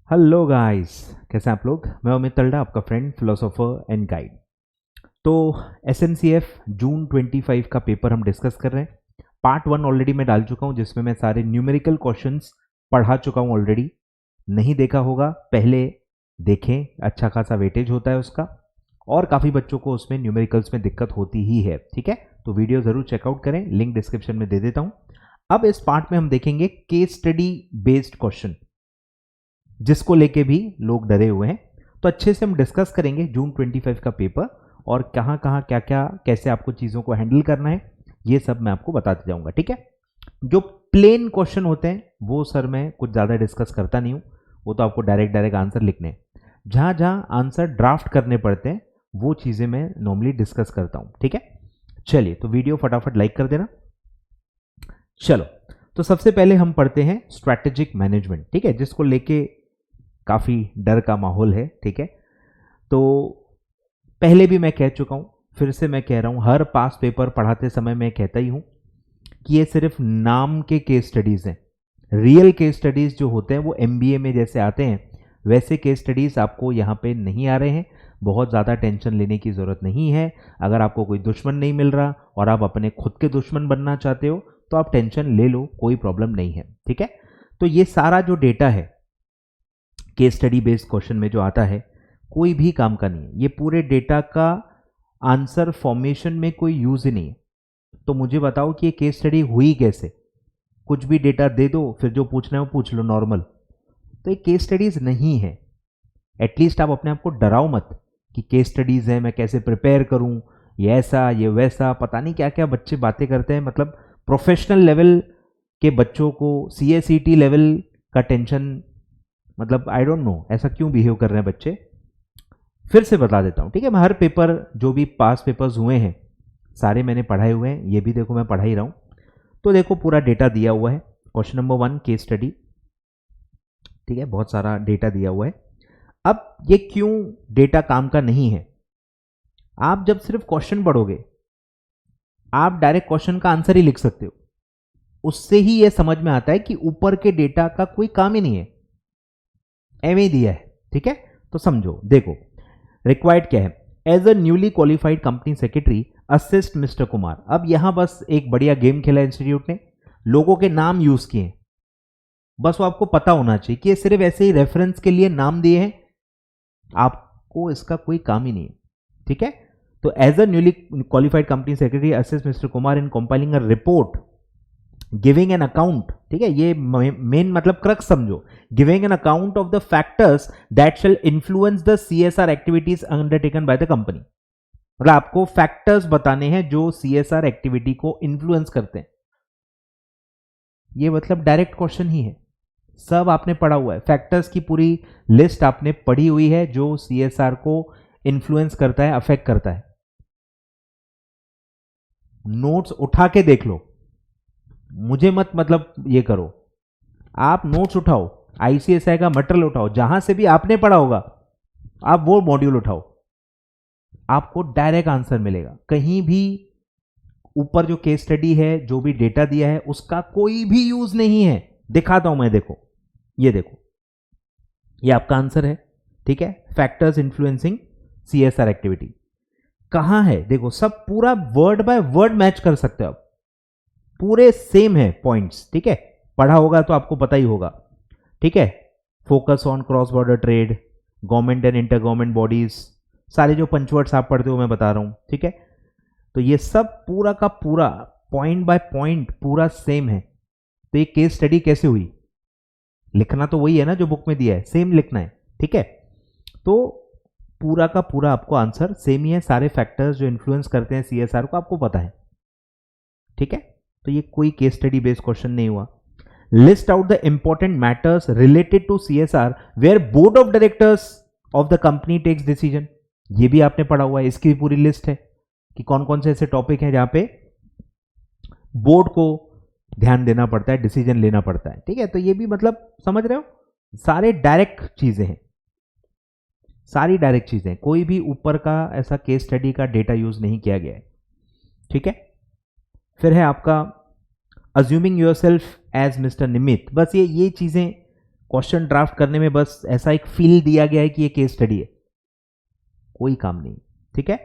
Hello guys, कैसे हैं आप लोग। मैं अमित तलडा, आपका फ्रेंड, फिलोसोफर एंड गाइड। तो SNCF जून 25 का पेपर हम डिस्कस कर रहे हैं। पार्ट 1 ऑलरेडी मैं डाल चुका हूं, जिसमें मैं सारे न्यूमेरिकल क्वेश्चंस पढ़ा चुका हूं ऑलरेडी। नहीं देखा होगा, पहले देखें, अच्छा खासा वेटेज होता है उसका, और काफ़ी बच्चों को उसमें न्यूमेरिकल्स में दिक्कत होती ही है। ठीक है, तो वीडियो ज़रूर चेकआउट करें, लिंक डिस्क्रिप्शन में दे देता हूँ। अब इस पार्ट में हम देखेंगे केस स्टडी बेस्ड क्वेश्चन, जिसको लेके भी लोग डरे हुए हैं। तो अच्छे से हम डिस्कस करेंगे जून 25 का पेपर, और कहाँ कहाँ क्या क्या कैसे आपको चीज़ों को हैंडल करना है, ये सब मैं आपको बताते जाऊंगा। ठीक है, जो प्लेन क्वेश्चन होते हैं वो सर मैं कुछ ज़्यादा डिस्कस करता नहीं हूँ, वो तो आपको डायरेक्ट डायरेक्ट आंसर लिखने हैं। जहाँ जहाँ आंसर ड्राफ्ट करने पड़ते हैं वो चीज़ें मैं नॉर्मली डिस्कस करता हूँ। ठीक है, चलिए तो वीडियो फटाफट लाइक कर देना। चलो, तो सबसे पहले हम पढ़ते हैं स्ट्रैटेजिक मैनेजमेंट। ठीक है, जिसको लेके काफ़ी डर का माहौल है। ठीक है, तो पहले भी मैं कह चुका हूं, फिर से मैं कह रहा हूं, हर पास पेपर पढ़ाते समय मैं कहता ही हूं कि ये सिर्फ नाम के केस स्टडीज हैं। रियल केस स्टडीज जो होते हैं वो MBA में जैसे आते हैं, वैसे केस स्टडीज आपको यहाँ पे नहीं आ रहे हैं। बहुत ज़्यादा टेंशन लेने की ज़रूरत नहीं है। अगर आपको कोई दुश्मन नहीं मिल रहा और आप अपने खुद के दुश्मन बनना चाहते हो तो आप टेंशन ले लो, कोई प्रॉब्लम नहीं है। ठीक है, तो ये सारा जो डेटा है केस स्टडी बेस्ड क्वेश्चन में जो आता है, कोई भी काम का नहीं है। ये पूरे डेटा का आंसर फॉर्मेशन में कोई यूज ही नहीं है। तो मुझे बताओ कि ये केस स्टडी हुई कैसे। कुछ भी डेटा दे दो, फिर जो पूछना है वो पूछ लो नॉर्मल। तो ये केस स्टडीज नहीं है। एटलीस्ट आप अपने आप को डराओ मत कि केस स्टडीज है, मैं कैसे प्रिपेयर करूं, ये ऐसा ये वैसा, पता नहीं क्या क्या बच्चे बातें करते हैं। मतलब प्रोफेशनल लेवल के बच्चों को CSET लेवल का टेंशन, मतलब आई डोंट नो ऐसा क्यों बिहेव कर रहे हैं बच्चे। फिर से बता देता हूँ। ठीक है, मैं हर पेपर जो भी पास पेपर्स हुए हैं सारे मैंने पढ़ाए हुए हैं, ये भी देखो मैं पढ़ा ही रहा हूँ। तो देखो पूरा डेटा दिया हुआ है। Question number 1 case study. ठीक है, बहुत सारा डेटा दिया हुआ है। अब ये क्यों डेटा काम का नहीं है। आप जब सिर्फ क्वेश्चन पढ़ोगे, आप डायरेक्ट क्वेश्चन का आंसर ही लिख सकते हो। उससे ही यह समझ में आता है कि ऊपर के डेटा का कोई काम ही नहीं है, एवं दिया है। ठीक है, तो समझो, देखो रिक्वायर्ड क्या है। As a newly qualified company secretary assist mister Kumar. अब यहां बस एक बढ़िया गेम खेला इंस्टीट्यूट ने, लोगों के नाम यूज किए। बस वो आपको पता होना चाहिए कि ये सिर्फ ऐसे ही रेफरेंस के लिए नाम दिए हैं, आपको इसका कोई काम ही नहीं है। ठीक है, तो as a newly qualified company secretary assist mister Kumar in compiling a report giving an account. ठीक है, ये मेन मतलब क्रक्स समझो। Giving an account of the factors that shall influence the CSR activities undertaken by the company. मतलब आपको factors बताने हैं जो CSR एक्टिविटी को इन्फ्लुएंस करते हैं। ये मतलब डायरेक्ट क्वेश्चन ही है, सब आपने पढ़ा हुआ है। फैक्टर्स की पूरी लिस्ट आपने पढ़ी हुई है जो CSR को इन्फ्लुएंस करता है, अफेक्ट करता है। नोट्स उठा के देख लो, मुझे मत मतलब ये करो। आप नोट्स उठाओ, ICSI का मटेरियल उठाओ, जहां से भी आपने पढ़ा होगा आप वो मॉड्यूल उठाओ, आपको डायरेक्ट आंसर मिलेगा। कहीं भी ऊपर जो केस स्टडी है, जो भी डेटा दिया है, उसका कोई भी यूज नहीं है। दिखाता हूं मैं, देखो ये देखो, ये आपका आंसर है। ठीक है, फैक्टर्स इन्फ्लुएंसिंग CSR एक्टिविटी कहां है, देखो सब पूरा वर्ड बाय वर्ड मैच कर सकते हो आप, पूरे सेम है पॉइंट्स। ठीक है, पढ़ा होगा तो आपको पता ही होगा। ठीक है, focus on cross border trade, government and inter government bodies, सारे जो पंचवर्ड्स आप पढ़ते हो मैं बता रहा हूं। ठीक है, तो ये सब पूरा का पूरा पॉइंट बाय पॉइंट पूरा सेम है। तो ये केस स्टडी कैसे हुई, लिखना तो वही है ना जो बुक में दिया है, सेम लिखना है। ठीक है, तो पूरा का पूरा आपको आंसर सेम ही है। सारे फैक्टर्स जो इन्फ्लुएंस करते हैं CSR को आपको पता है। ठीक है, तो ये कोई केस स्टडी बेस्ड क्वेश्चन नहीं हुआ। List out the important matters related to CSR where board of directors of the company takes decision. ये भी आपने पढ़ा हुआ है, इसकी भी पूरी लिस्ट है कि कौन कौन से ऐसे टॉपिक हैं जहां पे बोर्ड को ध्यान देना पड़ता है, डिसीजन लेना पड़ता है। ठीक है, तो ये भी मतलब समझ रहे हो, सारे डायरेक्ट चीजें हैं, सारी डायरेक्ट चीजें, कोई भी ऊपर का ऐसा केस स्टडी का डेटा यूज नहीं किया गया है। ठीक है, फिर है आपका अज्यूमिंग योरसेल्फ एज मिस्टर निमित। बस ये चीजें क्वेश्चन ड्राफ्ट करने में बस ऐसा एक फील दिया गया है कि ये केस स्टडी है, कोई काम नहीं, ठीक है।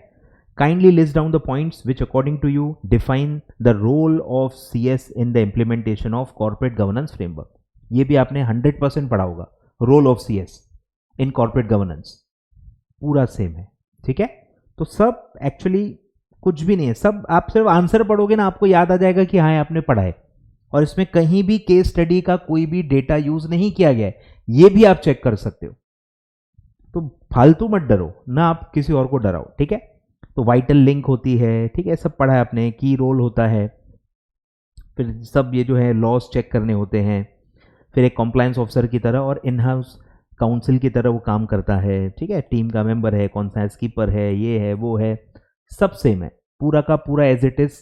Kindly list down the points which according to you define the role of CS in the implementation of corporate governance framework. ये भी आपने 100% पढ़ा होगा, role of CS in corporate governance पूरा सेम है, ठीक है। तो सब एक्चुअली कुछ भी नहीं है, सब आप सिर्फ आंसर पढ़ोगे ना, आपको याद आ जाएगा कि हाँ आपने पढ़ा है, और इसमें कहीं भी केस स्टडी का कोई भी डेटा यूज नहीं किया गया है, ये भी आप चेक कर सकते हो। तो फालतू मत डरो ना, आप किसी और को डराओ, ठीक है। तो वाइटल लिंक होती है, ठीक है, सब पढ़ा है आपने, की रोल होता है, फिर सब ये जो है लॉस चेक करने होते हैं, फिर एक कॉम्प्लायंस ऑफिसर की तरह और इन हाउस काउंसिल की तरह वो काम करता है, ठीक है। टीम का मेंबर है, कौन सा स्कीपर है, ये है वो है, सब सेम है, पूरा का पूरा एज इट इज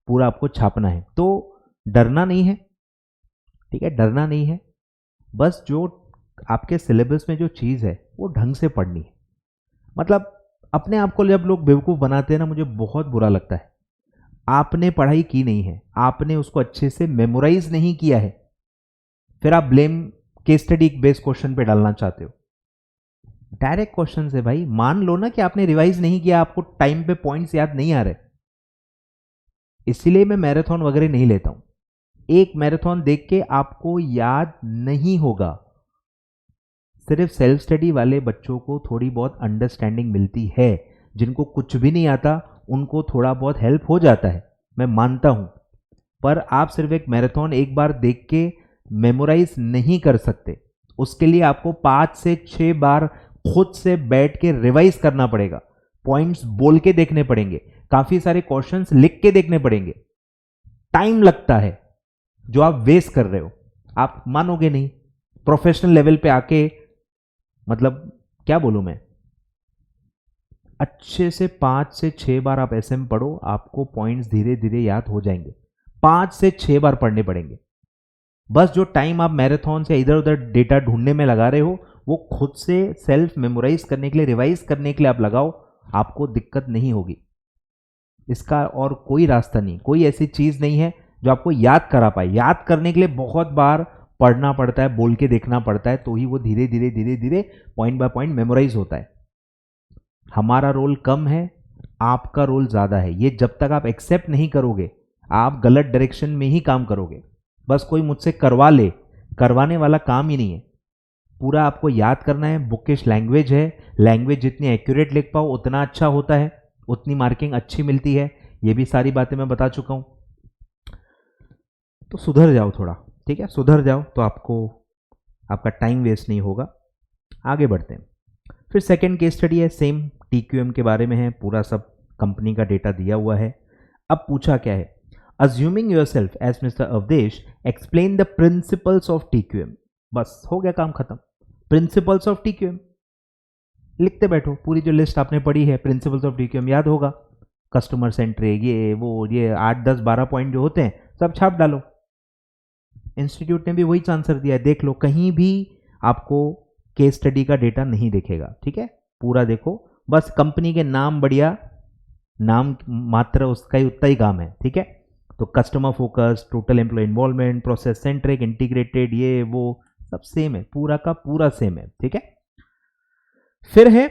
पूरा आपको छापना है। तो डरना नहीं है, ठीक है, डरना नहीं है, बस जो आपके सिलेबस में जो चीज़ है वो ढंग से पढ़नी है। मतलब अपने आप को जब लोग बेवकूफ़ बनाते हैं ना, मुझे बहुत बुरा लगता है। आपने पढ़ाई की नहीं है, आपने उसको अच्छे से मेमोराइज नहीं किया है, फिर आप blame case study based question पे डालना चाहते हो। डायरेक्ट क्वेश्चन है भाई, मान लो ना कि आपने रिवाइज नहीं किया, आपको टाइम पे पॉइंट्स याद नहीं आ रहे, इसीलिए मैं मैराथन वगैरह नहीं लेता हूं। एक मैराथन देख के आपको याद नहीं होगा। सिर्फ सेल्फ स्टडी वाले बच्चों को थोड़ी बहुत अंडरस्टैंडिंग मिलती है, जिनको कुछ भी नहीं आता उनको थोड़ा बहुत हेल्प हो जाता है, मैं मानता हूं। पर आप सिर्फ एक मैराथन एक बार देख के मेमोराइज नहीं कर सकते, उसके लिए आपको 5 से 6 बार खुद से बैठ के रिवाइज करना पड़ेगा, पॉइंट्स बोल के देखने पड़ेंगे, काफी सारे क्वेश्चंस लिख के देखने पड़ेंगे। टाइम लगता है जो आप वेस्ट कर रहे हो, आप मानोगे नहीं। प्रोफेशनल लेवल पे आके, मतलब क्या बोलूं मैं, अच्छे से 5 से 6 बार आप एसएम पढ़ो, आपको पॉइंट्स धीरे धीरे याद हो जाएंगे। 5 से 6 बार पढ़ने पड़ेंगे। बस जो टाइम आप मैराथन से इधर उधर डेटा ढूंढने में लगा रहे हो, वो खुद से सेल्फ मेमोराइज करने के लिए, रिवाइज करने के लिए आप लगाओ, आपको दिक्कत नहीं होगी। इसका और कोई रास्ता नहीं, कोई ऐसी चीज नहीं है जो आपको याद करा पाए। याद करने के लिए बहुत बार पढ़ना पड़ता है, बोल के देखना पड़ता है, तो ही वो धीरे धीरे धीरे धीरे पॉइंट बाय पॉइंट मेमोराइज होता है। हमारा रोल कम है, आपका रोल ज्यादा है। ये जब तक आप एक्सेप्ट नहीं करोगे, आप गलत डायरेक्शन में ही काम करोगे। बस कोई मुझसे करवा ले, करवाने वाला काम ही नहीं है, पूरा आपको याद करना है। बुकिश लैंग्वेज है, लैंग्वेज जितनी एक्यूरेट लिख पाओ उतना अच्छा होता है, उतनी मार्किंग अच्छी मिलती है। ये भी सारी बातें मैं बता चुका हूं, तो सुधर जाओ थोड़ा, ठीक है, सुधर जाओ तो आपको आपका टाइम वेस्ट नहीं होगा। आगे बढ़ते हैं। फिर सेकेंड केस स्टडी है, सेम टीक्यूएम के बारे में है, पूरा सब कंपनी का डेटा दिया हुआ है। अब पूछा क्या है, assuming yourself as mister Awadhesh explain the principles of TQM. बस हो गया काम खत्म। प्रिंसिपल्स ऑफ टीक्यूएम लिखते बैठो, पूरी जो लिस्ट आपने पढ़ी है प्रिंसिपल्स ऑफ टीक्यूएम याद होगा, कस्टमर सेंट्रिक, ये वो, ये 8 10 12 पॉइंट जो होते हैं सब छाप डालो। इंस्टीट्यूट ने भी वही आंसर दिया है, देख लो, कहीं भी आपको केस स्टडी का डेटा नहीं दिखेगा, ठीक है, पूरा देखो। बस कंपनी के नाम बढ़िया, नाम मात्र उसका ही उतना ही काम है, ठीक है। तो customer focus, total employee involvement, process centric, integrated, ये वो सब सेम है, पूरा का पूरा सेम है, ठीक है। फिर है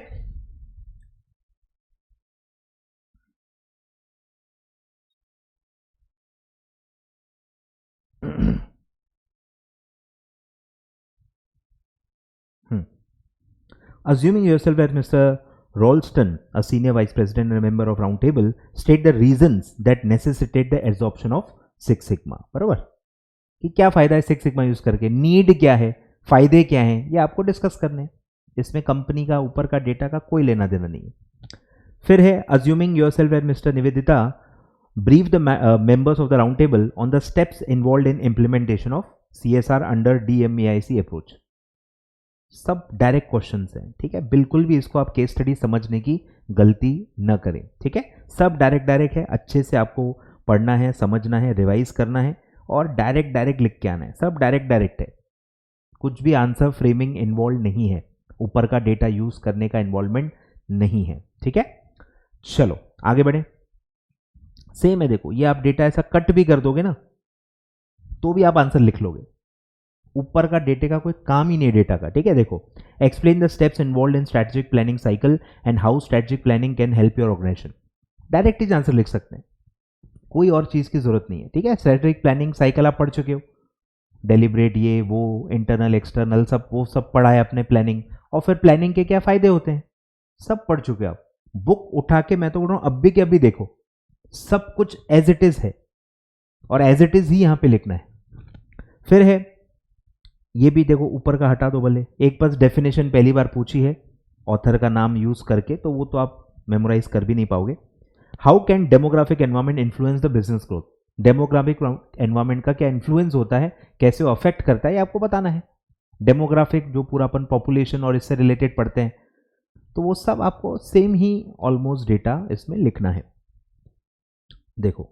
assuming yourself as Mr. Ralston, a senior vice president and a member of round table, state the reasons that necessitate the adoption of Six Sigma। बराबर, कि क्या फायदा है सिक्स सिग्मा यूज करके, नीड क्या है, फायदे क्या हैं, ये आपको डिस्कस करने हैं। इसमें कंपनी का ऊपर का डेटा का कोई लेना देना नहीं है। फिर है assuming yourself as mister Nivedita brief the members of the round table on the steps involve in implementation of CSR under DMAIC approach. सब डायरेक्ट क्वेश्चंस हैं, ठीक है, बिल्कुल भी इसको आप केस स्टडी समझने की गलती न करें, ठीक है। सब डायरेक्ट डायरेक्ट है, अच्छे से आपको पढ़ना है, समझना है, रिवाइज करना है और डायरेक्ट डायरेक्ट लिख के आना है। सब डायरेक्ट डायरेक्ट है, कुछ भी आंसर फ्रेमिंग इन्वॉल्व नहीं है, ऊपर का डेटा यूज करने का इन्वॉल्वमेंट नहीं है, ठीक है। चलो आगे बढ़े। सेम है, देखो, ये आप डेटा ऐसा कट भी कर दोगे ना तो भी आप आंसर लिख लोगे, ऊपर का डेटा का कोई काम ही नहीं डेटा का, ठीक है। देखो, explain the steps involve in strategic planning cycle and how strategic planning can help your organisation. Direct ही आंसर लिख सकते हैं, कोई और चीज की जरूरत नहीं है, ठीक है। स्ट्रेटेजिक प्लानिंग साइकिल आप पढ़ चुके हो, डेलिब्रेट, ये वो, इंटरनल एक्सटर्नल, सब वो सब पढ़ा है अपने प्लानिंग। और फिर प्लानिंग के क्या फायदे होते हैं सब पढ़ चुके हो आप। बुक उठा के मैं तो बोल रहा हूं अब भी के अभी देखो, सब कुछ एज इट इज है और एज इट इज ही यहां पे लिखना है। फिर है ये भी देखो, ऊपर का हटा दो भले, एक बस डेफिनेशन पहली बार पूछी है ऑथर का नाम यूज करके, तो वो तो आप मेमोराइज कर भी नहीं पाओगे। How can demographic environment influence the business growth. Demographic environment का क्या इन्फ्लुएंस होता है, कैसे वो अफेक्ट करता है, ये आपको बताना है। डेमोग्राफिक जो पूरा अपन पॉपुलेशन और इससे रिलेटेड पढ़ते हैं, तो वो सब आपको सेम ही ऑलमोस्ट डेटा इसमें लिखना है। देखो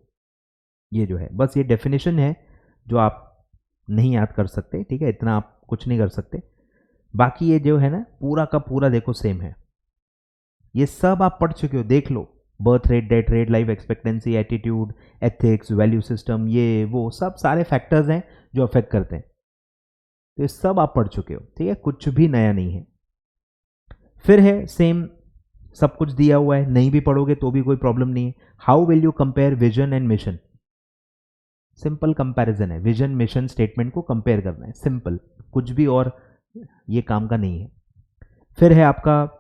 ये जो है बस ये डेफिनेशन है जो आप नहीं याद कर सकते, ठीक है, इतना आप कुछ नहीं कर सकते। बाकी ये जो है ना पूरा का पूरा देखो सेम है, ये सब आप पढ़ चुके हो, देख लो। Birth rate, death rate, life expectancy, attitude, ethics, value system, ये वो सब सारे फैक्टर्स हैं जो अफेक्ट करते हैं, तो ये सब आप पढ़ चुके हो, ठीक है, कुछ भी नया नहीं है। फिर है सेम, सब कुछ दिया हुआ है, नहीं भी पढ़ोगे तो भी कोई प्रॉब्लम नहीं है। How will you compare vision and mission. Simple comparison है, विजन मिशन स्टेटमेंट को कंपेयर करना है, सिंपल, कुछ भी और ये काम का नहीं है। फिर है आपका,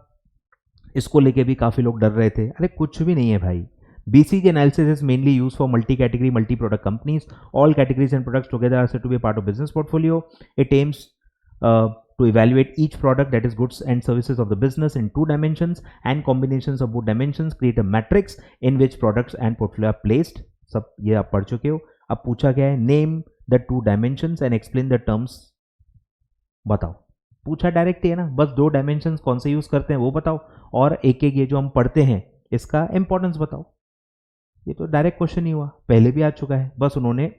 इसको लेके भी काफी लोग डर रहे थे, अरे कुछ भी नहीं है भाई। BCG analysis is mainly used for multi-category, multi-product companies. All categories and products together are said to be a part of business portfolio. It aims to evaluate each product, that is goods and services of the business, in two dimensions, and combinations of both dimensions create a matrix in which products and portfolio are placed. सब ये आप पढ़ चुके हो। अब पूछा गया है name the two dimensions and explain the terms. बताओ, पूछा डायरेक्ट है ना, बस दो डायमेंशंस कौन से यूज करते हैं वो बताओ, और एक एक ये जो हम पढ़ते हैं इसका इंपॉर्टेंस बताओ। ये तो डायरेक्ट क्वेश्चन ही हुआ, पहले भी आ चुका है, बस उन्होंने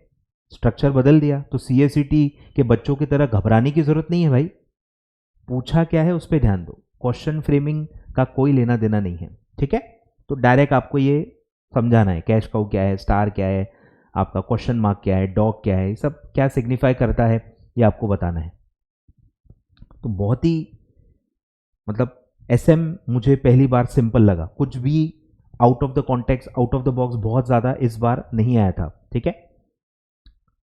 स्ट्रक्चर बदल दिया। तो CACT के बच्चों की तरह घबराने की जरूरत नहीं है भाई, पूछा क्या है उस पर ध्यान दो, क्वेश्चन फ्रेमिंग का कोई लेना देना नहीं है, ठीक है। तो डायरेक्ट आपको ये समझाना है कैश काउ क्या है, स्टार क्या है, आपका क्वेश्चन मार्क क्या है, डॉग क्या है, ये सब क्या सिग्निफाई करता है ये आपको बताना है। तो बहुत ही मतलब SM मुझे पहली बार सिंपल लगा, कुछ भी out of the context, out of the box बहुत ज्यादा इस बार नहीं आया था, ठीक है,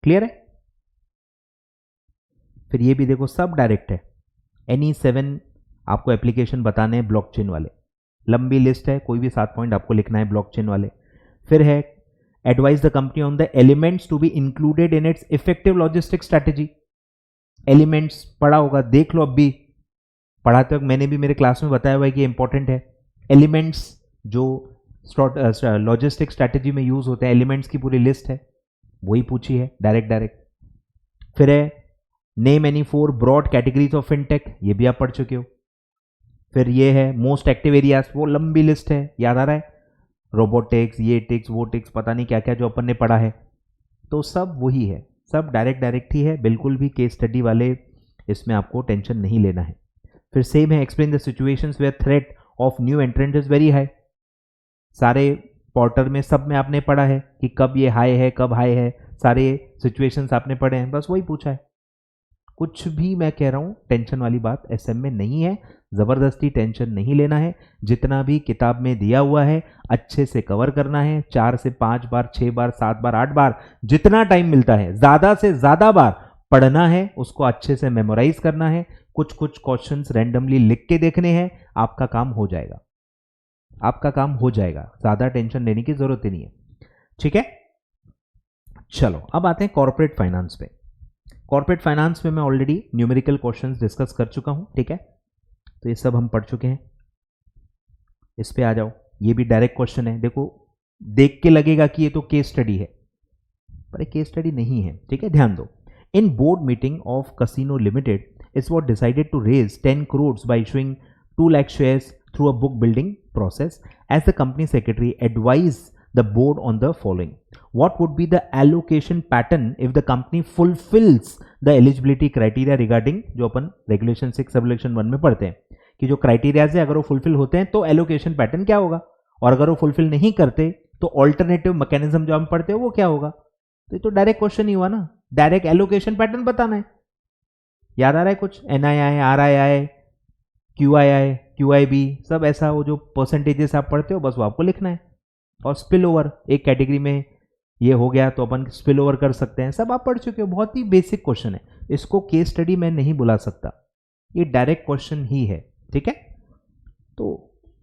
क्लियर है। फिर ये भी देखो सब डायरेक्ट है। एनी 7 आपको एप्लीकेशन बताने हैं ब्लॉकचेन वाले, लंबी लिस्ट है, कोई भी 7 पॉइंट आपको लिखना है ब्लॉकचेन वाले। फिर है advise the company on the elements to be included in its effective logistic strategy. Elements पढ़ा होगा, देख लो, अब भी पढ़ाते वक्त मैंने भी मेरे क्लास में बताया हुआ है कि इंपॉर्टेंट है। एलिमेंट्स जो लॉजिस्टिक स्ट्रैटेजी में यूज होते हैं, एलिमेंट्स की पूरी लिस्ट है, वही पूछी है डायरेक्ट। फिर है name any 4 broad categories of fintech, ये भी आप पढ़ चुके हो। फिर ये है मोस्ट एक्टिव एरियाज, वो लंबी लिस्ट है, याद आ रहा है, रोबोटिक्स, ये टिक्स वो टिक्स, पता नहीं क्या क्या जो अपन ने पढ़ा है, तो सब वही है, सब डायरेक्ट ही है, बिल्कुल भी केस स्टडी वाले इसमें आपको टेंशन नहीं लेना है। फिर सेम है explain the situations where threat of new entrant is very high. सारे पोर्टर में सब में आपने पढ़ा है कि कब ये हाई है कब हाई है, सारे सिचुएशंस आपने पढ़े हैं, बस वही पूछा है। कुछ भी मैं कह रहा हूं टेंशन वाली बात SM में नहीं है, जबरदस्ती टेंशन नहीं लेना है, जितना भी किताब में दिया हुआ है अच्छे से कवर करना है, 4 से 5 बार, 6 बार, 7 बार, 8 बार, जितना टाइम मिलता है ज्यादा से ज्यादा बार पढ़ना है, उसको अच्छे से मेमोराइज करना है, कुछ कुछ क्वेश्चंस रैंडमली लिख के देखने हैं, आपका काम हो जाएगा, आपका काम हो जाएगा, ज्यादा टेंशन लेने की जरूरत ही नहीं है, ठीक है। चलो अब आते हैं कॉर्पोरेट फाइनेंस पे। कॉर्पोरेट फाइनेंस में मैं ऑलरेडी न्यूमेरिकल क्वेश्चंस डिस्कस कर चुका हूं, ठीक है, तो ये सब हम पढ़ चुके हैं। इस पे आ जाओ, ये भी डायरेक्ट क्वेश्चन है, देखो देख के लगेगा कि ये तो केस स्टडी है, पर केस स्टडी नहीं है, ठीक है, ध्यान दो। In board meeting of casino limited is what decided to raise 10 crores by issuing 2 lakh shares through a book building process. As the company secretary, advise the board on the following. What would be the allocation pattern if the company fulfills the eligibility criteria regarding, जो अपन regulation 6 सबरेगुलेशन 1 में पढ़ते हैं कि जो criterias है अगर वो fulfil होते हैं तो एलोकेशन पैटर्न क्या होगा, और अगर वो फुलफिल नहीं करते तो ऑल्टरनेटिव मैकेनिज्म जो हम पढ़ते हैं वो क्या होगा। तो ये तो डायरेक्ट क्वेश्चन ही हुआ ना, डायरेक्ट एलोकेशन पैटर्न बताना है, याद आ रहा है कुछ? NII, RII, QII, QIB, सब ऐसा वो जो परसेंटेजेस आप पढ़ते हो बस वो आपको लिखना है। और स्पिल ओवर, एक कैटेगरी में ये हो गया तो अपन स्पिल ओवर कर सकते हैं, सब आप पढ़ चुके हो। बहुत ही बेसिक क्वेश्चन है, इसको केस स्टडी मैं नहीं बुला सकता, ये डायरेक्ट क्वेश्चन ही है। ठीक है, तो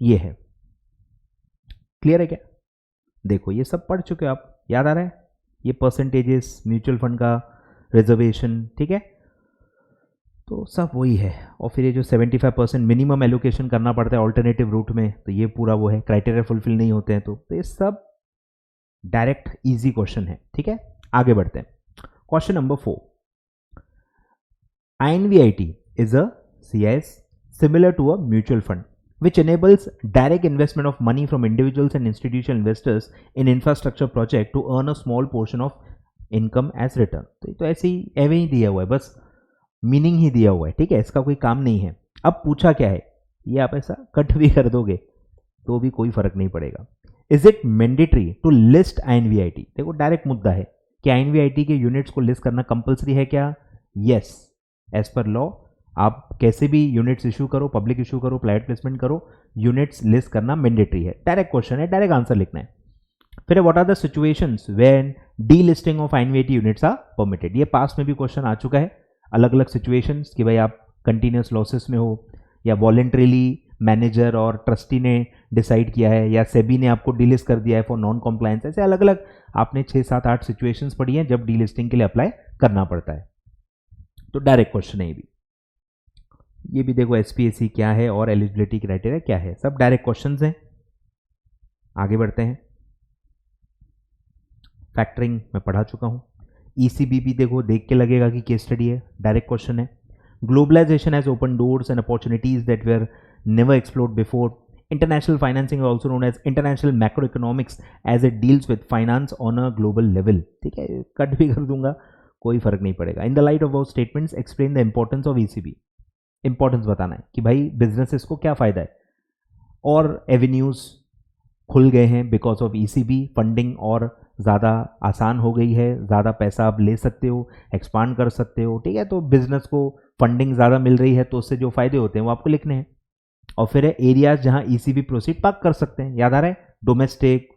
ये है, क्लियर है क्या? देखो ये सब पढ़ चुके हो आप, याद आ रहा है? ये परसेंटेजेस, म्यूचुअल फंड का रिजर्वेशन, ठीक है, तो सब वही है। और फिर ये जो 75% मिनिमम एलोकेशन करना पड़ता है ऑल्टरनेटिव रूट में, तो ये पूरा वो है, क्राइटेरिया फुलफिल नहीं होते हैं तो ये सब डायरेक्ट इजी क्वेश्चन है। ठीक है, आगे बढ़ते हैं। Question number 4, INVIT is a CIS similar to a mutual fund which enables direct investment of money from individuals and institutional investors in infrastructure project to earn a small portion of income as return। तो ऐसे ही एवे ही दिया हुआ है, बस meaning ही दिया हुआ है। ठीक है, इसका कोई काम नहीं है। अब पूछा क्या है, ये आप ऐसा कट भी कर दोगे तो भी कोई फर्क नहीं पड़ेगा। Is it mandatory to list INVIT? देखो डायरेक्ट मुद्दा है कि INVIT के यूनिट्स को लिस्ट करना कंपलसरी है क्या? यस, एज पर लॉ आप कैसे भी यूनिट्स इशू करो, पब्लिक इशू करो, प्राइवेट प्लेसमेंट करो, यूनिट्स लिस्ट करना मैंडेटरी है। डायरेक्ट क्वेश्चन है, डायरेक्ट आंसर लिखना है। फिर what are the situations when delisting of INVIT units are permitted? ये पास्ट में भी क्वेश्चन आ चुका है, अलग अलग सिचुएशंस कि भाई आप कंटिन्यूस लॉसेस में हो, या वॉलेंट्रीली मैनेजर और ट्रस्टी ने डिसाइड किया है, या सेबी ने आपको डीलिस्ट कर दिया है फॉर नॉन कॉम्प्लायंस। ऐसे अलग अलग आपने 6, 7, 8 सिचुएशंस पढ़ी हैं जब डीलिस्टिंग के लिए अप्लाई करना पड़ता है। तो डायरेक्ट क्वेश्चन है ये भी देखो SPSE क्या है और एलिजिबिलिटी क्राइटेरिया क्या है, सब डायरेक्ट क्वेश्चंस हैं। आगे बढ़ते हैं। फैक्टरिंग मैं पढ़ा चुका हूं। ECB भी देखो देख के लगेगा कि केस स्टडी है, डायरेक्ट क्वेश्चन है। Globalisation has open doors and opportunities that were never explored before. International financing also known as international macro economics as it deals with finance on a global level. ठीक है, cut भी कर दूंगा, कोई फर्क नहीं पड़ेगा। In the light of our statements explain the importance of ECB। Importance बताना है कि भाई बिजनेसेस को क्या फायदा है, और एवेन्यूज खुल गए हैं बिकॉज ऑफ ECB। फंडिंग और ज़्यादा आसान हो गई है, ज़्यादा पैसा आप ले सकते हो, एक्सपांड कर सकते हो। ठीक है, तो बिजनेस को फंडिंग ज़्यादा मिल रही है तो उससे जो फायदे होते हैं वो आपको लिखने हैं। और फिर है एरियाज जहां ECB प्रोसीड पार्क कर सकते हैं, याद आ रहा है? डोमेस्टिक,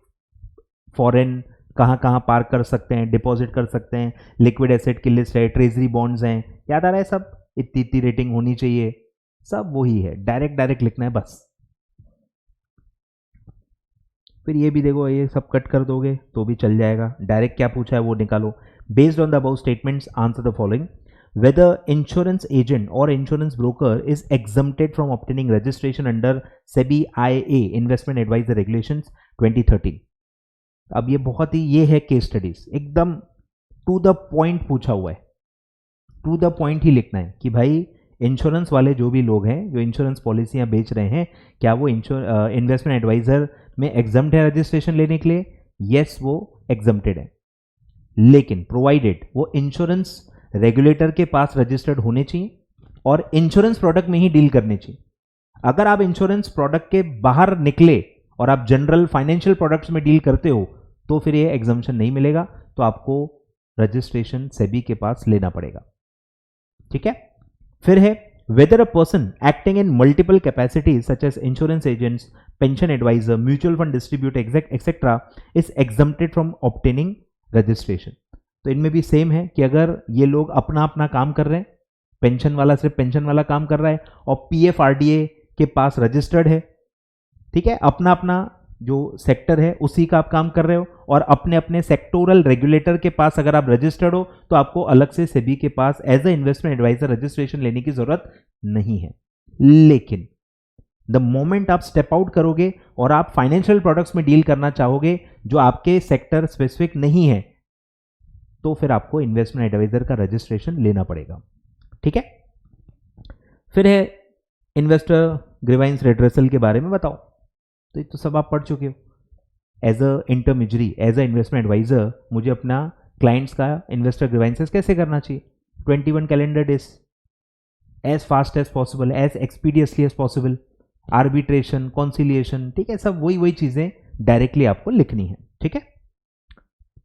फॉरेन, कहाँ कहाँ पार्क कर सकते हैं, डिपॉजिट कर सकते हैं, लिक्विड एसेट की लिस्ट है, ट्रेजरी बॉन्ड्स हैं, याद आ रहा है? सब इतनी इतनी रेटिंग होनी चाहिए, सब वही है, डायरेक्ट डायरेक्ट लिखना है बस। फिर ये भी देखो, ये सब कट कर दोगे तो भी चल जाएगा। डायरेक्ट क्या पूछा है वो निकालो। Based on the above statements answer the following. Whether insurance agent और insurance broker is exempted from obtaining registration under SEBI IA investment advisor regulations 2013। अब ये बहुत ही, ये है केस स्टडीज, एकदम टू द पॉइंट पूछा हुआ है, टू द पॉइंट ही लिखना है कि भाई इंश्योरेंस वाले जो भी लोग हैं जो इंश्योरेंस पॉलिसियां बेच रहे हैं, क्या वो इन्वेस्टमेंट एडवाइजर में एग्जम्प्ट है रजिस्ट्रेशन लेने के लिए? यस, वो एग्जम्प्टेड है, लेकिन प्रोवाइडेड वो इंश्योरेंस रेगुलेटर के पास रजिस्टर्ड होने चाहिए और इंश्योरेंस प्रोडक्ट में ही डील करने चाहिए। अगर आप इंश्योरेंस प्रोडक्ट के बाहर निकले और आप जनरल फाइनेंशियल प्रोडक्ट्स में डील करते हो तो फिर ये एग्जम्पशन नहीं मिलेगा, तो आपको रजिस्ट्रेशन सेबी के पास लेना पड़ेगा। ठीक है, फिर है whether a person acting in multiple capacities such as insurance agents, pension advisor, mutual fund distributor, etc. is exempted from obtaining registration। तो इनमें भी सेम है कि अगर ये लोग अपना अपना काम कर रहे हैं, पेंशन वाला सिर्फ पेंशन वाला काम कर रहा है और PFRDA के पास रजिस्टर्ड है, ठीक है, अपना अपना जो सेक्टर है उसी का आप काम कर रहे हो, और अपने अपने सेक्टोरल रेगुलेटर के पास अगर आप रजिस्टर्ड हो तो आपको अलग से सेबी के पास as a investment advisor registration लेने की जरूरत नहीं है। लेकिन द मोमेंट आप स्टेप आउट करोगे और आप फाइनेंशियल प्रोडक्ट्स में डील करना चाहोगे जो आपके सेक्टर स्पेसिफिक नहीं है, तो फिर आपको इन्वेस्टमेंट एडवाइजर का रजिस्ट्रेशन लेना पड़ेगा। ठीक है, फिर है इन्वेस्टर ग्रीवाइंस रेड्रेसल के बारे में बताओ। तो ये तो सब आप पढ़ चुके हो। As a intermediary, as a investment adviser, मुझे अपना क्लाइंट्स का इन्वेस्टर ग्रीवाइंसेस कैसे करना चाहिए? 21 calendar days, as fast as possible, as expeditiously as possible, arbitration, conciliation, ठीक है, सब वही चीजें डायरेक्टली आपको लिखनी है। ठीक है,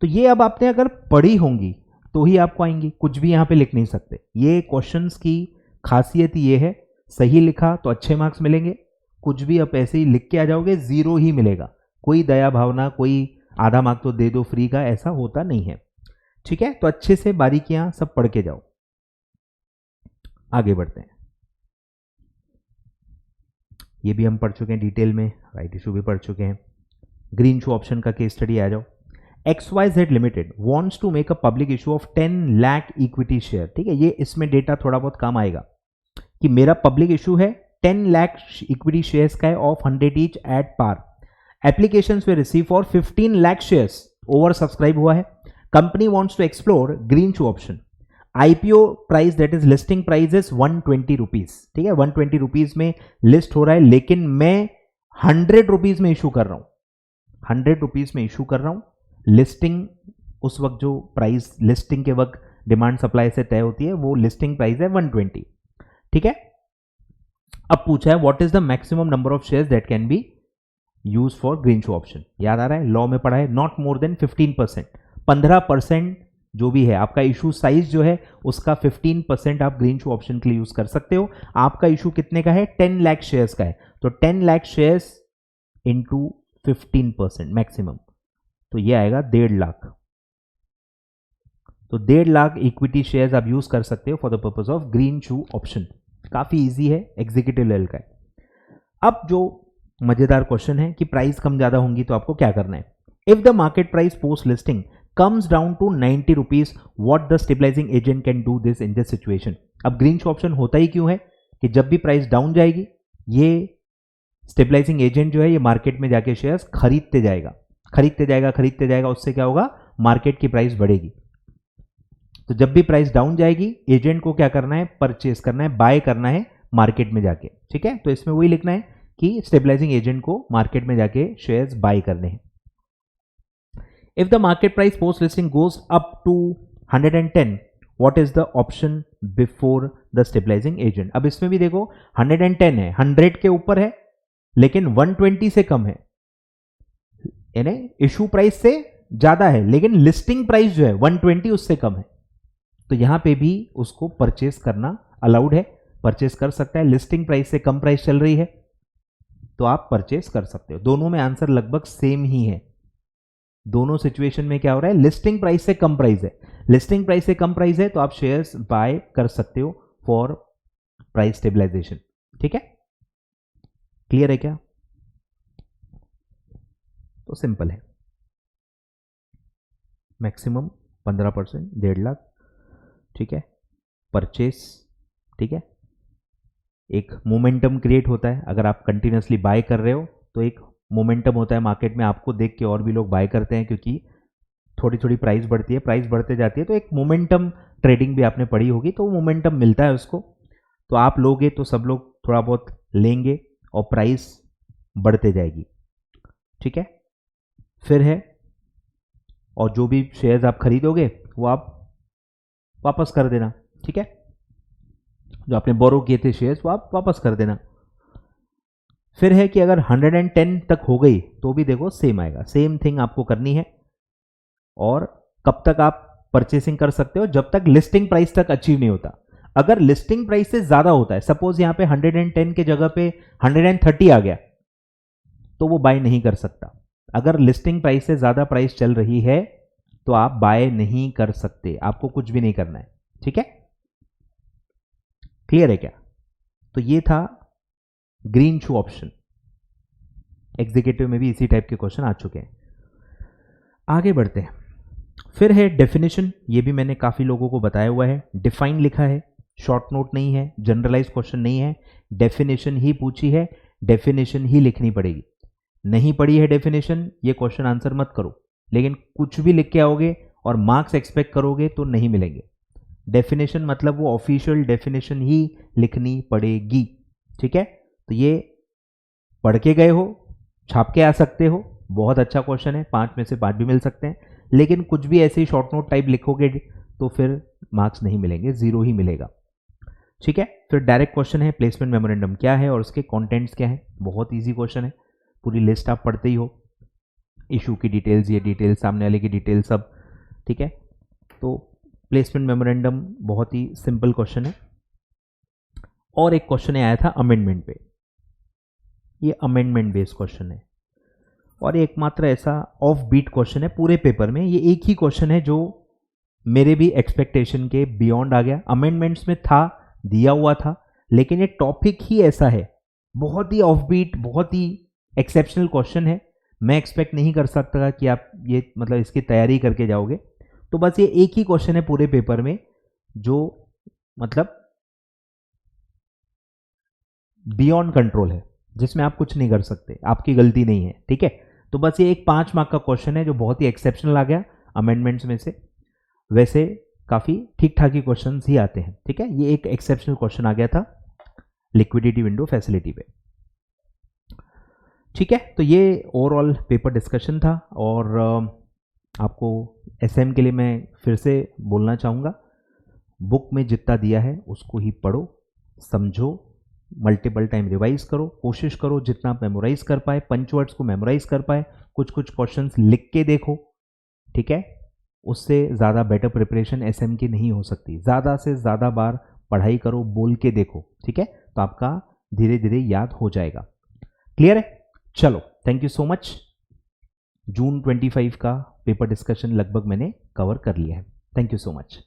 तो ये अब आपने अगर पढ़ी होंगी तो ही आपको आएंगी, कुछ भी यहाँ पे लिख नहीं सकते। ये क्वेश्चंस की खासियत ये है, सही लिखा तो अच्छे मार्क्स मिलेंगे, कुछ भी आप ऐसे ही लिख के आ जाओगे जीरो ही मिलेगा। कोई दया भावना, कोई आधा मार्क तो दे दो फ्री का, ऐसा होता नहीं है। ठीक है, तो अच्छे से बारीकियां सब पढ़ के जाओ। आगे बढ़ते हैं। ये भी हम पढ़ चुके हैं डिटेल में, राइट इशू भी पढ़ चुके हैं। ग्रीन शू ऑप्शन का केस स्टडी आ जाओ। XYZ limited wants to make a public issue of 10 lakh equity share. ठीक है, ये इसमें डेटा थोड़ा बहुत काम आएगा कि मेरा पब्लिक इशू है 10 लाख इक्विटी शेयर्स का है of 100 each at par. Applications we receive for 15 lakh shares, over subscribe हुआ है। Company wants to explore green shoe option. IPO price that is listing price is 120 rupees. ठीक है, 120 रुपीज में list हो रहा है, लेकिन मैं 100 रुपीज में इशू कर रहा हूं। 100 रुपीज में इशू कर रहा हूं। लिस्टिंग उस वक्त जो प्राइस लिस्टिंग के वक्त डिमांड सप्लाई से तय होती है, वो लिस्टिंग प्राइस है 120। ठीक है, अब पूछा है what is the maximum number of shares that can be use for green shoe option. याद आ रहा है, लॉ में पढ़ा है, नॉट मोर देन 15%। 15% जो भी है आपका इशू साइज जो है उसका 15% आप ग्रीन शू ऑप्शन के लिए यूज कर सकते हो। आपका इशू कितने का है? 10 लाख शेयर्स का है, तो 10 लाख शेयर्स इंटू 15% मैक्सिमम, तो ये आएगा 1.5 लाख। तो 1.5 लाख इक्विटी शेयर्स आप यूज कर सकते हो for the purpose of green shoe option. काफी इजी है, एग्जीक्यूटिव लेवल का है। अब जो मजेदार क्वेश्चन है कि प्राइस कम ज्यादा होंगी तो आपको क्या करना है। If the market price post listing comes down to 90 rupees, what the stabilizing agent can do this in this situation। अब ग्रीन शू ऑप्शन होता ही क्यों है कि जब भी प्राइस डाउन जाएगी, ये स्टेबलाइजिंग एजेंट जो है ये मार्केट में जाके शेयर्स खरीदते जाएगा, खरीदते जाएगा, खरीदते जाएगा। उससे क्या होगा? मार्केट की प्राइस बढ़ेगी। तो जब भी प्राइस डाउन जाएगी, एजेंट को क्या करना है? परचेस करना है, बाय करना है मार्केट में जाके। ठीक है, तो इसमें वही लिखना है कि स्टेबलाइजिंग एजेंट को मार्केट में जाके शेयर्स बाय करने हैं। If the market price post listing goes up to 110, what is the option before the stabilizing agent? अब इसमें भी देखो 110 है, 100 के ऊपर है, लेकिन 120 से कम है, यानी इशू प्राइस से ज्यादा है, लेकिन लिस्टिंग प्राइस जो है 120 उससे कम है। तो यहां पे भी उसको परचेस करना अलाउड है, परचेस कर सकता है। लिस्टिंग प्राइस से कम प्राइस चल रही है तो आप परचेस कर सकते हो। दोनों में आंसर लगभग सेम ही है। दोनों सिचुएशन में क्या हो रहा है? लिस्टिंग प्राइस से कम प्राइस है, लिस्टिंग प्राइस से कम प्राइस है तो आप शेयर्स बाय कर सकते हो फॉर प्राइस स्टेबलाइजेशन। ठीक है, क्लियर है क्या? तो सिंपल है, मैक्सिमम 15%, 1.5 लाख। ठीक है, परचेस। ठीक है, एक मोमेंटम क्रिएट होता है, अगर आप कंटिन्यूसली बाय कर रहे हो तो एक मोमेंटम होता है मार्केट में, आपको देख के और भी लोग बाय करते हैं, क्योंकि थोड़ी थोड़ी प्राइस बढ़ती है, प्राइस बढ़ते जाती है, तो एक मोमेंटम ट्रेडिंग भी आपने पढ़ी होगी, तो मोमेंटम मिलता है उसको। तो आप लोगे तो सब लोग थोड़ा बहुत लेंगे और प्राइस बढ़ते जाएगी। ठीक है, फिर है, और जो भी शेयर्स आप खरीदोगे वो आप वापस कर देना। ठीक है, जो आपने बोरो किए थे शेयर्स वो आप वापस कर देना। फिर है कि अगर 110 तक हो गई तो भी देखो सेम आएगा, सेम थिंग आपको करनी है। और कब तक आप परचेसिंग कर सकते हो? जब तक लिस्टिंग प्राइस तक अचीव नहीं होता। अगर लिस्टिंग प्राइस से ज्यादा होता है, सपोज यहां पे 110 के जगह पे 130 आ गया, तो वो बाय नहीं कर सकता। अगर लिस्टिंग प्राइस से ज्यादा प्राइस चल रही है तो आप बाय नहीं कर सकते, आपको कुछ भी नहीं करना है। ठीक है, क्लियर है क्या? तो ये था ग्रीन शू ऑप्शन। एग्जीक्यूटिव में भी इसी टाइप के क्वेश्चन आ चुके हैं। आगे बढ़ते हैं। फिर है डेफिनेशन, ये भी मैंने काफी लोगों को बताया हुआ है। डिफाइन लिखा है, शॉर्ट नोट नहीं है, जनरलाइज क्वेश्चन नहीं है, डेफिनेशन ही पूछी है, डेफिनेशन ही लिखनी पड़ेगी। नहीं पढ़ी है डेफिनेशन, ये क्वेश्चन आंसर मत करो, लेकिन कुछ भी लिख के आओगे और मार्क्स एक्सपेक्ट करोगे तो नहीं मिलेंगे। डेफिनेशन मतलब वो ऑफिशियल डेफिनेशन ही लिखनी पड़ेगी। ठीक है, तो ये पढ़ के गए हो, छाप के आ सकते हो, बहुत अच्छा क्वेश्चन है, 5 में से 5 भी मिल सकते हैं। लेकिन कुछ भी ऐसे ही शॉर्ट नोट टाइप लिखोगे तो फिर मार्क्स नहीं मिलेंगे, 0 ही मिलेगा। ठीक है, फिर डायरेक्ट क्वेश्चन है प्लेसमेंट मेमोरेंडम क्या है और उसके कंटेंट्स क्या है। बहुत इजी क्वेश्चन है, पूरी लिस्ट आप पढ़ते ही हो, इशू की डिटेल्स, ये डिटेल्स, सामने वाले की डिटेल्स सब। ठीक है, तो प्लेसमेंट मेमोरेंडम बहुत ही सिंपल क्वेश्चन है। और एक क्वेश्चन आया था अमेंडमेंट पे, ये अमेंडमेंट बेस्ड क्वेश्चन है और ये एकमात्र ऐसा ऑफ बीट क्वेश्चन है पूरे पेपर में। ये एक ही क्वेश्चन है जो मेरे भी एक्सपेक्टेशन के बियॉन्ड आ गया। अमेंडमेंट्स में था, दिया हुआ था, लेकिन ये टॉपिक ही ऐसा है, बहुत ही ऑफ बीट, बहुत ही एक्सेप्शनल क्वेश्चन है। मैं एक्सपेक्ट नहीं कर सकता कि आप ये मतलब इसकी तैयारी करके जाओगे। तो बस ये एक ही क्वेश्चन है पूरे पेपर में जो मतलब बियॉन्ड कंट्रोल है, जिसमें आप कुछ नहीं कर सकते, आपकी गलती नहीं है, ठीक है। तो बस ये एक 5 मार्क का क्वेश्चन है जो बहुत ही एक्सेप्शनल आ गया अमेंडमेंट्स में से। वैसे काफ़ी ठीक ठाक ही क्वेश्चंस ही आते हैं, ठीक है। ये एक एक्सेप्शनल क्वेश्चन आ गया था लिक्विडिटी विंडो फैसिलिटी पे, ठीक है। तो ये ओवरऑल पेपर डिस्कशन था और आपको एसएम के लिए मैं फिर से बोलना चाहूँगा, बुक में जितना दिया है उसको ही पढ़ो, समझो, मल्टीपल टाइम रिवाइज करो, कोशिश करो जितना आप मेमोराइज कर पाए, पंच वर्ड्स को मेमोराइज कर पाए, कुछ कुछ क्वेश्चंस लिख के देखो, ठीक है। उससे ज़्यादा बेटर प्रिपरेशन एसएम की नहीं हो सकती। ज़्यादा से ज़्यादा बार पढ़ाई करो, बोल के देखो, ठीक है, तो आपका धीरे धीरे याद हो जाएगा। क्लियर है? चलो, थैंक यू सो मच। जून 25 का पेपर डिस्कशन लगभग मैंने कवर कर लिया है। Thank you so much.